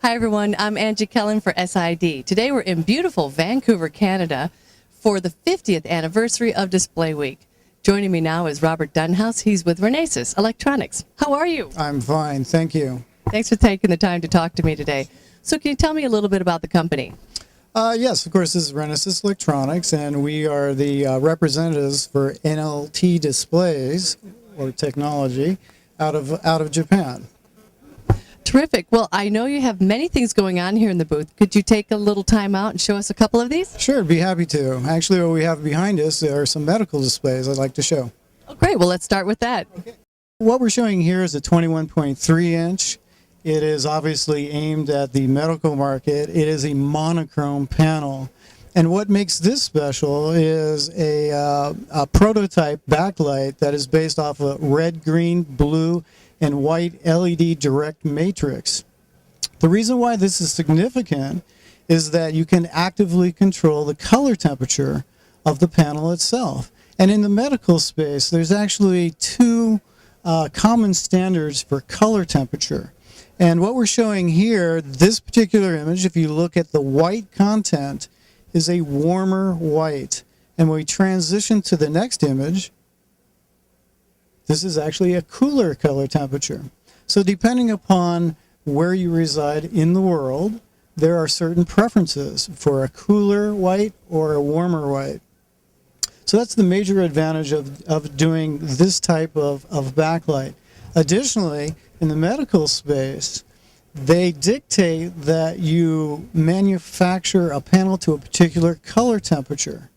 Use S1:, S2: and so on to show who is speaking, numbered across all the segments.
S1: Hi, everyone. I'm Angie Kellen for SID. Today we're in beautiful Vancouver, Canada for the 50th anniversary of Display Week. Joining me now is Robert Dunhouse. He's with Renesas Electronics. How are you?
S2: I'm fine, thank you.
S1: Thanks for taking the time to talk to me today. So can you tell me a little bit about the company?
S2: Yes, of course, this is Renesas Electronics, and we are the representatives for NLT displays, or technology, out of Japan.
S1: Terrific. Well, I know you have many things going on here in the booth. Could you take a little time out and show us a couple of these?
S2: Sure, I'd be happy to. Actually, what we have behind us are some medical displays I'd like to show.
S1: Oh, great. Well, let's start with that.
S2: Okay. What we're showing here is a 21.3 inch. It is obviously aimed at the medical market. It is a monochrome panel. And what makes this special is a prototype backlight that is based off a red, green, blue, and white LED direct matrix. The reason why this is significant is that you can actively control the color temperature of the panel itself. And in the medical space, there's actually two common standards for color temperature. And what we're showing here, this particular image, if you look at the white content, is a warmer white. And when we transition to the next image, this is actually a cooler color temperature. So depending upon where you reside in the world, there are certain preferences for a cooler white or a warmer white. So that's the major advantage of doing this type of backlight. Additionally, in the medical space, they dictate that you manufacture a panel to a particular color temperature.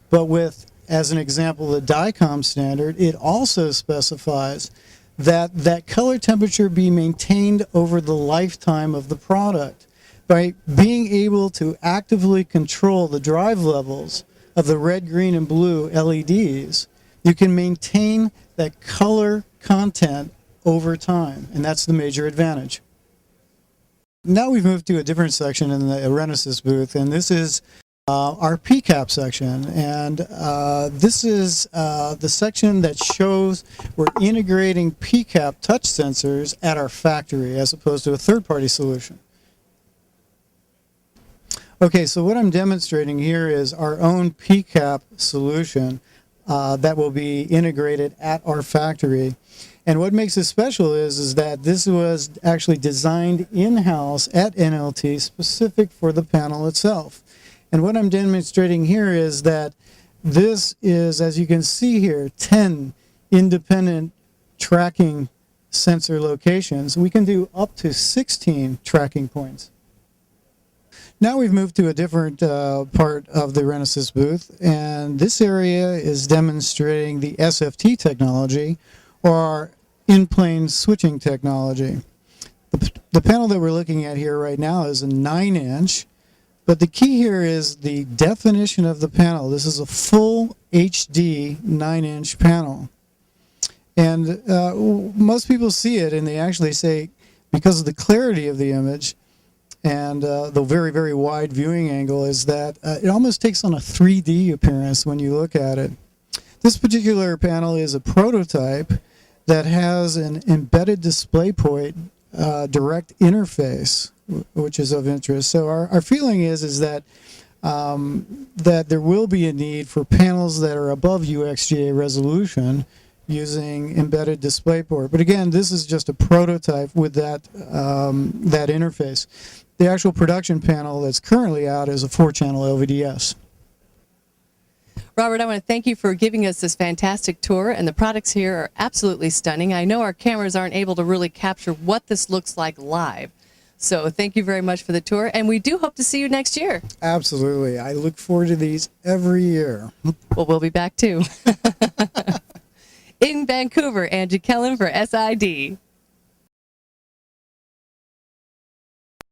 S2: But with, as an example, the DICOM standard, it also specifies that that color temperature be maintained over the lifetime of the product. By being able to actively control the drive levels of the red, green, and blue LEDs, you can maintain that color content over time, and that's the major advantage. Now we've moved to a different section in the Renesas booth, and this is our PCAP section, and this is the section that shows we're integrating PCAP touch sensors at our factory as opposed to a third-party solution. Okay, so what I'm demonstrating here is our own PCAP solution that will be integrated at our factory. And what makes it special is that this was actually designed in-house at NLT specific for the panel itself. And what I'm demonstrating here is that this is, as you can see here, 10 independent tracking sensor locations. We can do up to 16 tracking points. Now we've moved to a different part of the Renesas booth, and this area is demonstrating the SFT technology, or in-plane switching technology. The panel that we're looking at here right now is a 9-inch, but the key here is the definition of the panel. This is a full HD 9-inch panel. And most people see it and they actually say, because of the clarity of the image and the very, very wide viewing angle, is that it almost takes on a 3D appearance when you look at it. This particular panel is a prototype that has an embedded DisplayPort direct interface, which is of interest. So our feeling is that that there will be a need for panels that are above UXGA resolution using embedded DisplayPort. But again, this is just a prototype with that that interface. The actual production panel that's currently out is a 4-channel LVDS.
S1: Robert, I want to thank you for giving us this fantastic tour, and the products here are absolutely stunning. I know our cameras aren't able to really capture what this looks like live, so thank you very much for the tour, and we do hope to see you next year.
S2: Absolutely. I look forward to these every year.
S1: Well, we'll be back too. In Vancouver, Angie Kellen for SID.